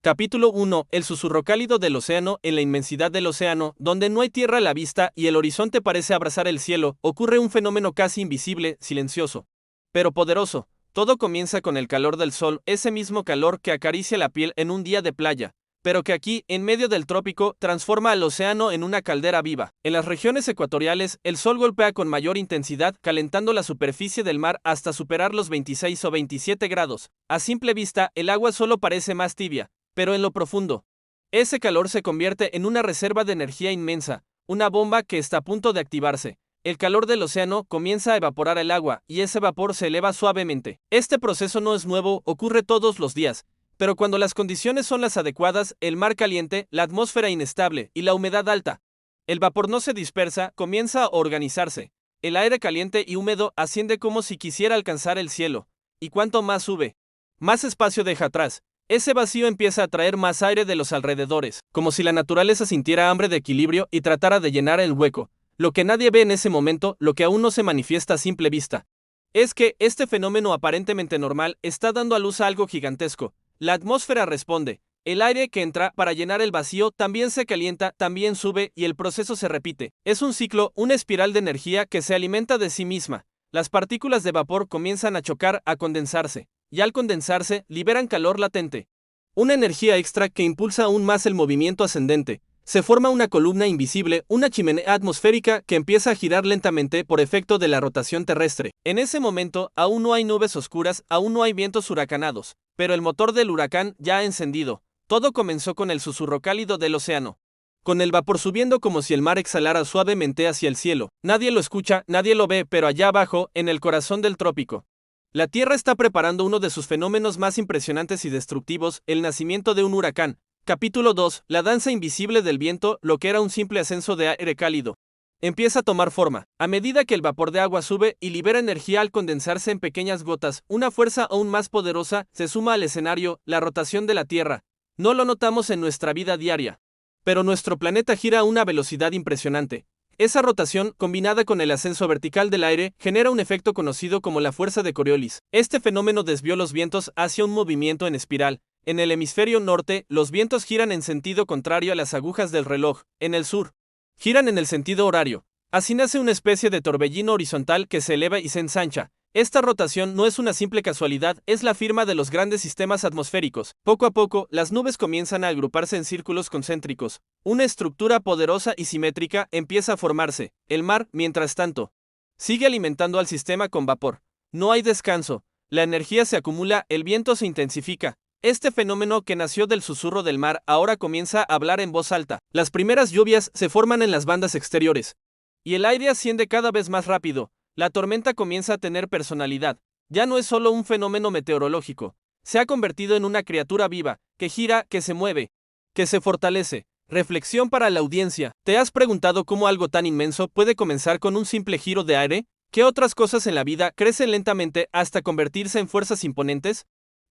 Capítulo 1. El susurro cálido del océano. En la inmensidad del océano, donde no hay tierra a la vista y el horizonte parece abrazar el cielo, ocurre un fenómeno casi invisible, silencioso, pero poderoso. Todo comienza con el calor del sol, ese mismo calor que acaricia la piel en un día de playa, pero que aquí, en medio del trópico, transforma al océano en una caldera viva. En las regiones ecuatoriales, el sol golpea con mayor intensidad, calentando la superficie del mar hasta superar los 26 o 27 grados. A simple vista, el agua solo parece más tibia, pero en lo profundo, ese calor se convierte en una reserva de energía inmensa, una bomba que está a punto de activarse. El calor del océano comienza a evaporar el agua y ese vapor se eleva suavemente. Este proceso no es nuevo, ocurre todos los días, pero cuando las condiciones son las adecuadas, el mar caliente, la atmósfera inestable y la humedad alta, el vapor no se dispersa, comienza a organizarse. El aire caliente y húmedo asciende como si quisiera alcanzar el cielo, y cuanto más sube, más espacio deja atrás. Ese vacío empieza a traer más aire de los alrededores, como si la naturaleza sintiera hambre de equilibrio y tratara de llenar el hueco. Lo que nadie ve en ese momento, lo que aún no se manifiesta a simple vista, es que este fenómeno aparentemente normal está dando a luz a algo gigantesco. La atmósfera responde. El aire que entra para llenar el vacío también se calienta, también sube y el proceso se repite. Es un ciclo, una espiral de energía que se alimenta de sí misma. Las partículas de vapor comienzan a chocar, a condensarse, y al condensarse, liberan calor latente. Una energía extra que impulsa aún más el movimiento ascendente. Se forma una columna invisible, una chimenea atmosférica que empieza a girar lentamente por efecto de la rotación terrestre. En ese momento, aún no hay nubes oscuras, aún no hay vientos huracanados, pero el motor del huracán ya ha encendido. Todo comenzó con el susurro cálido del océano, con el vapor subiendo como si el mar exhalara suavemente hacia el cielo. Nadie lo escucha, nadie lo ve, pero allá abajo, en el corazón del trópico, la Tierra está preparando uno de sus fenómenos más impresionantes y destructivos, el nacimiento de un huracán. Capítulo 2. La danza invisible del viento, lo que era un simple ascenso de aire cálido, empieza a tomar forma. A medida que el vapor de agua sube y libera energía al condensarse en pequeñas gotas, una fuerza aún más poderosa se suma al escenario, la rotación de la Tierra. No lo notamos en nuestra vida diaria, pero nuestro planeta gira a una velocidad impresionante. Esa rotación, combinada con el ascenso vertical del aire, genera un efecto conocido como la fuerza de Coriolis. Este fenómeno desvió los vientos hacia un movimiento en espiral. En el hemisferio norte, los vientos giran en sentido contrario a las agujas del reloj. En el sur, giran en el sentido horario. Así nace una especie de torbellino horizontal que se eleva y se ensancha. Esta rotación no es una simple casualidad, es la firma de los grandes sistemas atmosféricos. Poco a poco, las nubes comienzan a agruparse en círculos concéntricos. Una estructura poderosa y simétrica empieza a formarse. El mar, mientras tanto, sigue alimentando al sistema con vapor. No hay descanso. La energía se acumula, el viento se intensifica. Este fenómeno que nació del susurro del mar ahora comienza a hablar en voz alta. Las primeras lluvias se forman en las bandas exteriores, y el aire asciende cada vez más rápido. La tormenta comienza a tener personalidad. Ya no es solo un fenómeno meteorológico. Se ha convertido en una criatura viva, que gira, que se mueve, que se fortalece. Reflexión para la audiencia. ¿Te has preguntado cómo algo tan inmenso puede comenzar con un simple giro de aire? ¿Qué otras cosas en la vida crecen lentamente hasta convertirse en fuerzas imponentes?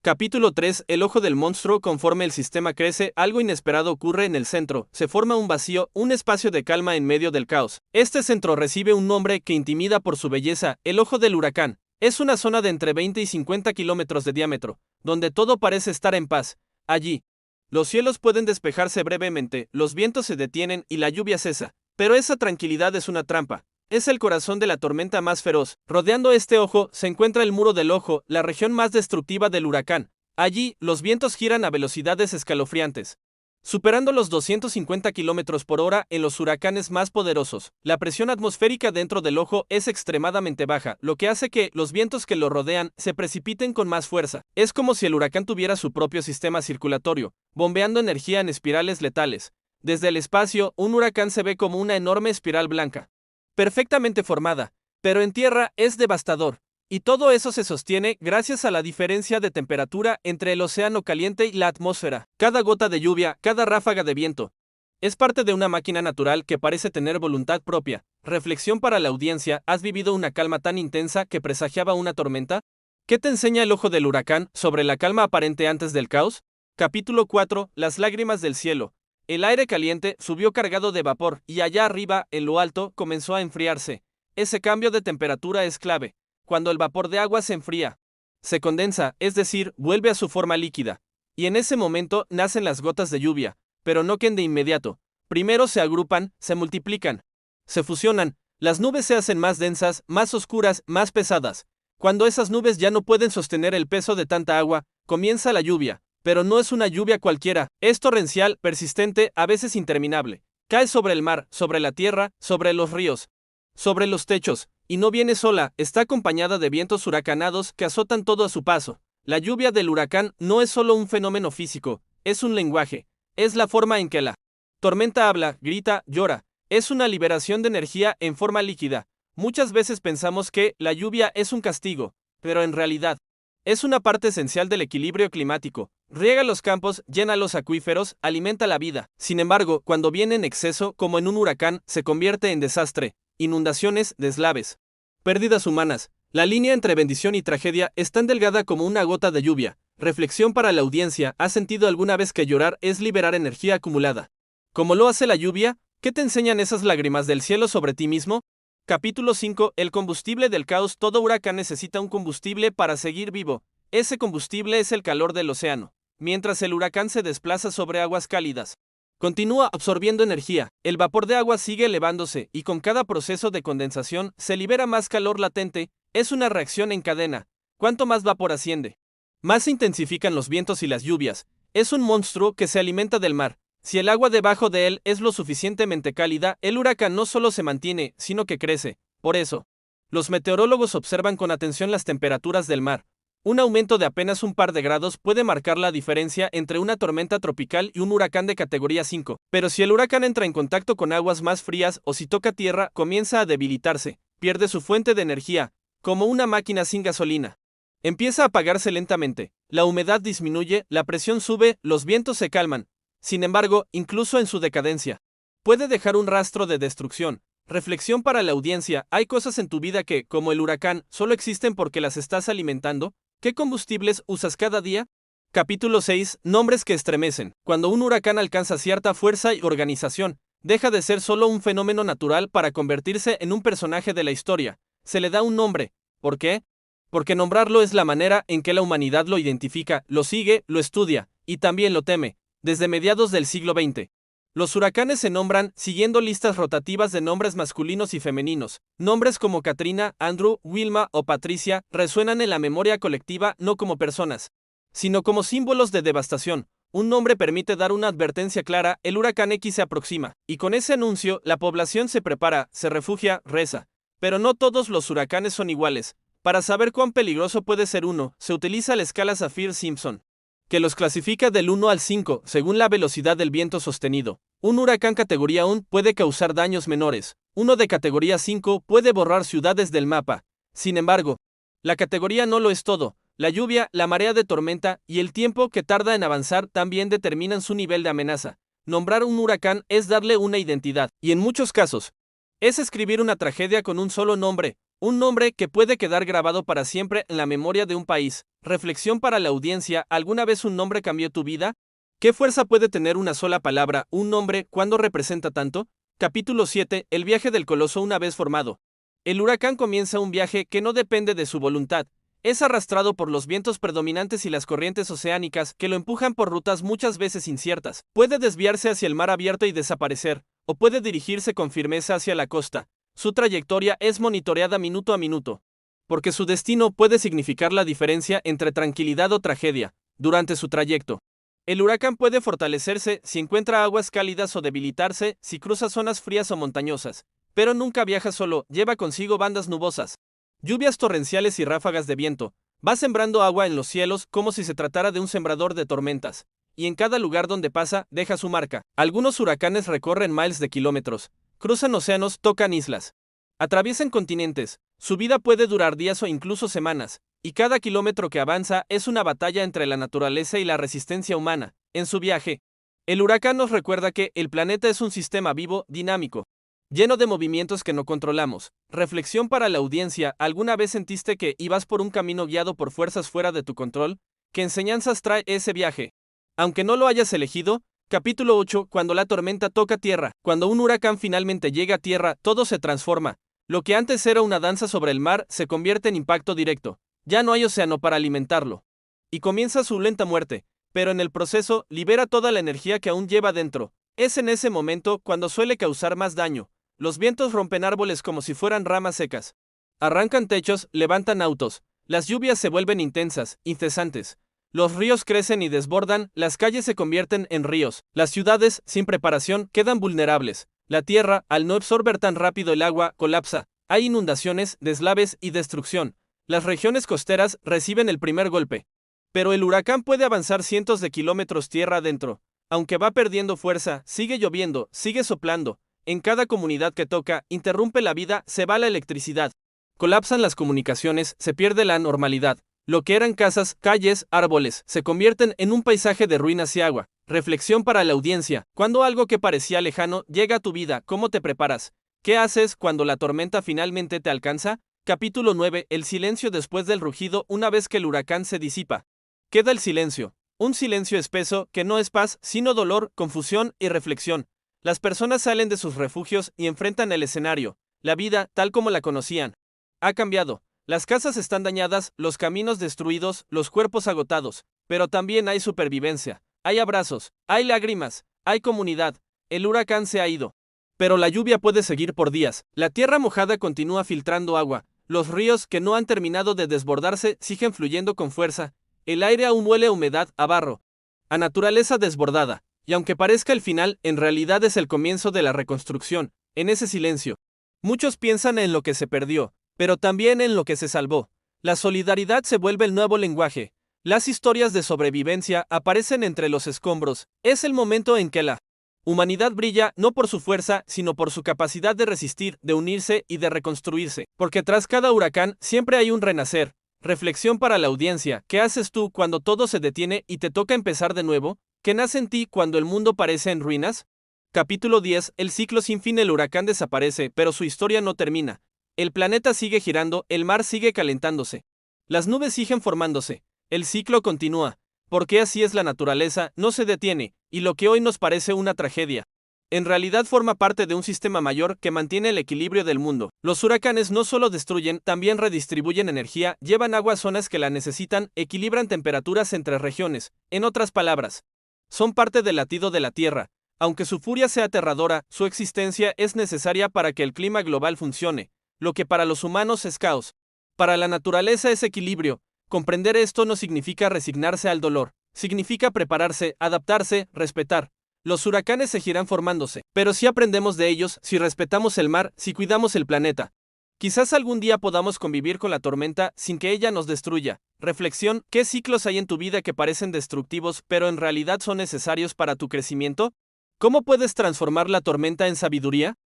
Capítulo 3. El ojo del monstruo. Conforme el sistema crece, algo inesperado ocurre en el centro. Se forma un vacío, un espacio de calma en medio del caos. Este centro recibe un nombre que intimida por su belleza, el ojo del huracán. Es una zona de entre 20 y 50 kilómetros de diámetro, donde todo parece estar en paz. Allí, los cielos pueden despejarse brevemente, los vientos se detienen y la lluvia cesa. Pero esa tranquilidad es una trampa. Es el corazón de la tormenta más feroz. Rodeando este ojo se encuentra el muro del ojo, la región más destructiva del huracán. Allí, los vientos giran a velocidades escalofriantes, superando los 250 kilómetros por hora en los huracanes más poderosos. La presión atmosférica dentro del ojo es extremadamente baja, lo que hace que los vientos que lo rodean se precipiten con más fuerza. Es como si el huracán tuviera su propio sistema circulatorio, bombeando energía en espirales letales. Desde el espacio, un huracán se ve como una enorme espiral blanca, perfectamente formada, pero en tierra es devastador. Y todo eso se sostiene gracias a la diferencia de temperatura entre el océano caliente y la atmósfera. Cada gota de lluvia, cada ráfaga de viento, es parte de una máquina natural que parece tener voluntad propia. Reflexión para la audiencia. ¿Has vivido una calma tan intensa que presagiaba una tormenta? ¿Qué te enseña el ojo del huracán sobre la calma aparente antes del caos? Capítulo 4. Las lágrimas del cielo. El aire caliente subió cargado de vapor y allá arriba, en lo alto, comenzó a enfriarse. Ese cambio de temperatura es clave. Cuando el vapor de agua se enfría, se condensa, es decir, vuelve a su forma líquida. y en ese momento nacen las gotas de lluvia, pero no caen de inmediato. Primero se agrupan, se multiplican, se fusionan, las nubes se hacen más densas, más oscuras, más pesadas. Cuando esas nubes ya no pueden sostener el peso de tanta agua, comienza la lluvia, pero no es una lluvia cualquiera, es torrencial, persistente, a veces interminable. Cae sobre el mar, sobre la tierra, sobre los ríos, sobre los techos, y no viene sola, está acompañada de vientos huracanados que azotan todo a su paso. La lluvia del huracán no es solo un fenómeno físico, es un lenguaje, es la forma en que la tormenta habla, grita, llora, es una liberación de energía en forma líquida. Muchas veces pensamos que la lluvia es un castigo, pero en realidad es una parte esencial del equilibrio climático. Riega los campos, llena los acuíferos, alimenta la vida. Sin embargo, cuando viene en exceso, como en un huracán, se convierte en desastre, inundaciones, deslaves, pérdidas humanas. La línea entre bendición y tragedia es tan delgada como una gota de lluvia. Reflexión para la audiencia: ¿has sentido alguna vez que llorar es liberar energía acumulada, como lo hace la lluvia? ¿Qué te enseñan esas lágrimas del cielo sobre ti mismo? Capítulo 5. El combustible del caos. Todo huracán necesita un combustible para seguir vivo. Ese combustible es el calor del océano. Mientras el huracán se desplaza sobre aguas cálidas, continúa absorbiendo energía. El vapor de agua sigue elevándose y con cada proceso de condensación se libera más calor latente. Es una reacción en cadena. Cuanto más vapor asciende, más se intensifican los vientos y las lluvias. Es un monstruo que se alimenta del mar. Si el agua debajo de él es lo suficientemente cálida, el huracán no solo se mantiene, sino que crece. Por eso, los meteorólogos observan con atención las temperaturas del mar. Un aumento de apenas un par de grados puede marcar la diferencia entre una tormenta tropical y un huracán de categoría 5. Pero si el huracán entra en contacto con aguas más frías o si toca tierra, comienza a debilitarse, pierde su fuente de energía, como una máquina sin gasolina. Empieza a apagarse lentamente, la humedad disminuye, la presión sube, los vientos se calman. Sin embargo, incluso en su decadencia, puede dejar un rastro de destrucción. Reflexión para la audiencia: ¿hay cosas en tu vida que, como el huracán, solo existen porque las estás alimentando? ¿Qué combustibles usas cada día? Capítulo 6. Nombres que estremecen. Cuando un huracán alcanza cierta fuerza y organización, deja de ser solo un fenómeno natural para convertirse en un personaje de la historia. Se le da un nombre. ¿Por qué? Porque nombrarlo es la manera en que la humanidad lo identifica, lo sigue, lo estudia, y también lo teme. Desde mediados del siglo XX, los huracanes se nombran siguiendo listas rotativas de nombres masculinos y femeninos. Nombres como Katrina, Andrew, Wilma o Patricia resuenan en la memoria colectiva no como personas, sino como símbolos de devastación. Un nombre permite dar una advertencia clara: el huracán X se aproxima, y con ese anuncio la población se prepara, se refugia, reza. Pero no todos los huracanes son iguales. Para saber cuán peligroso puede ser uno, se utiliza la escala Saffir-Simpson, que los clasifica del 1 al 5 según la velocidad del viento sostenido. Un huracán categoría 1 puede causar daños menores. Uno de categoría 5 puede borrar ciudades del mapa. Sin embargo, la categoría no lo es todo. La lluvia, la marea de tormenta y el tiempo que tarda en avanzar también determinan su nivel de amenaza. Nombrar un huracán es darle una identidad, y en muchos casos, es escribir una tragedia con un solo nombre. Un nombre que puede quedar grabado para siempre en la memoria de un país. Reflexión para la audiencia: ¿alguna vez un nombre cambió tu vida? ¿Qué fuerza puede tener una sola palabra, un nombre, cuando representa tanto? Capítulo 7. El viaje del coloso una vez formado. El huracán comienza un viaje que no depende de su voluntad. Es arrastrado por los vientos predominantes y las corrientes oceánicas que lo empujan por rutas muchas veces inciertas. Puede desviarse hacia el mar abierto y desaparecer, o puede dirigirse con firmeza hacia la costa. Su trayectoria es monitoreada minuto a minuto, porque su destino puede significar la diferencia entre tranquilidad o tragedia. Durante su trayecto, el huracán puede fortalecerse si encuentra aguas cálidas o debilitarse si cruza zonas frías o montañosas. Pero nunca viaja solo, lleva consigo bandas nubosas, lluvias torrenciales y ráfagas de viento. Va sembrando agua en los cielos como si se tratara de un sembrador de tormentas, y en cada lugar donde pasa deja su marca. Algunos huracanes recorren miles de kilómetros, cruzan océanos, tocan islas, atraviesan continentes. Su vida puede durar días o incluso semanas, y cada kilómetro que avanza es una batalla entre la naturaleza y la resistencia humana. En su viaje, el huracán nos recuerda que el planeta es un sistema vivo, dinámico, lleno de movimientos que no controlamos. Reflexión para la audiencia: ¿alguna vez sentiste que ibas por un camino guiado por fuerzas fuera de tu control? ¿Qué enseñanzas trae ese viaje, aunque no lo hayas elegido? Capítulo 8. Cuando la tormenta toca tierra. Cuando un huracán finalmente llega a tierra, todo se transforma. Lo que antes era una danza sobre el mar se convierte en impacto directo. Ya no hay océano para alimentarlo, y comienza su lenta muerte. pero en el proceso libera toda la energía que aún lleva dentro. Es en ese momento cuando suele causar más daño. Los vientos rompen árboles como si fueran ramas secas. Arrancan techos, levantan autos. Las lluvias se vuelven intensas, incesantes. Los ríos crecen y desbordan, las calles se convierten en ríos. Las ciudades, sin preparación, quedan vulnerables. La tierra, al no absorber tan rápido el agua, colapsa. Hay inundaciones, deslaves y destrucción. Las regiones costeras reciben el primer golpe. Pero el huracán puede avanzar cientos de kilómetros tierra adentro. Aunque va perdiendo fuerza, sigue lloviendo, sigue soplando. En cada comunidad que toca, interrumpe la vida, se va la electricidad. Colapsan las comunicaciones, se pierde la normalidad. Lo que eran casas, calles, árboles, se convierten en un paisaje de ruinas y agua. Reflexión para la audiencia. Cuando algo que parecía lejano llega a tu vida, ¿cómo te preparas? ¿Qué haces cuando la tormenta finalmente te alcanza? Capítulo 9. El silencio después del rugido una vez que el huracán se disipa. Queda el silencio. Un silencio espeso que no es paz, sino dolor, confusión y reflexión. Las personas salen de sus refugios y enfrentan el escenario. La vida, tal como la conocían, ha cambiado. Las casas están dañadas, los caminos destruidos, los cuerpos agotados. Pero también hay supervivencia. Hay abrazos, hay lágrimas, hay comunidad. El huracán se ha ido. Pero la lluvia puede seguir por días. La tierra mojada continúa filtrando agua. Los ríos que no han terminado de desbordarse siguen fluyendo con fuerza. El aire aún huele a humedad, a barro, a naturaleza desbordada. Y aunque parezca el final, en realidad es el comienzo de la reconstrucción. En ese silencio, muchos piensan en lo que se perdió, pero también en lo que se salvó. La solidaridad se vuelve el nuevo lenguaje. Las historias de sobrevivencia aparecen entre los escombros. Es el momento en que la humanidad brilla no por su fuerza, sino por su capacidad de resistir, de unirse y de reconstruirse. Porque tras cada huracán siempre hay un renacer. Reflexión para la audiencia. ¿Qué haces tú cuando todo se detiene y te toca empezar de nuevo? ¿Qué nace en ti cuando el mundo parece en ruinas? Capítulo 10. El ciclo sin fin. El huracán desaparece, pero su historia no termina. El planeta sigue girando, el mar sigue calentándose. Las nubes siguen formándose. El ciclo continúa. Porque así es la naturaleza, no se detiene, y lo que hoy nos parece una tragedia, en realidad forma parte de un sistema mayor que mantiene el equilibrio del mundo. Los huracanes no solo destruyen, también redistribuyen energía, llevan agua a zonas que la necesitan, equilibran temperaturas entre regiones. En otras palabras, son parte del latido de la Tierra. Aunque su furia sea aterradora, su existencia es necesaria para que el clima global funcione. Lo que para los humanos es caos, para la naturaleza es equilibrio. Comprender esto no significa resignarse al dolor. Significa prepararse, adaptarse, respetar. Los huracanes seguirán formándose, pero si aprendemos de ellos, si respetamos el mar, si cuidamos el planeta, quizás algún día podamos convivir con la tormenta sin que ella nos destruya. Reflexión. ¿Qué ciclos hay en tu vida que parecen destructivos, pero en realidad son necesarios para tu crecimiento? ¿Cómo puedes transformar la tormenta en sabiduría?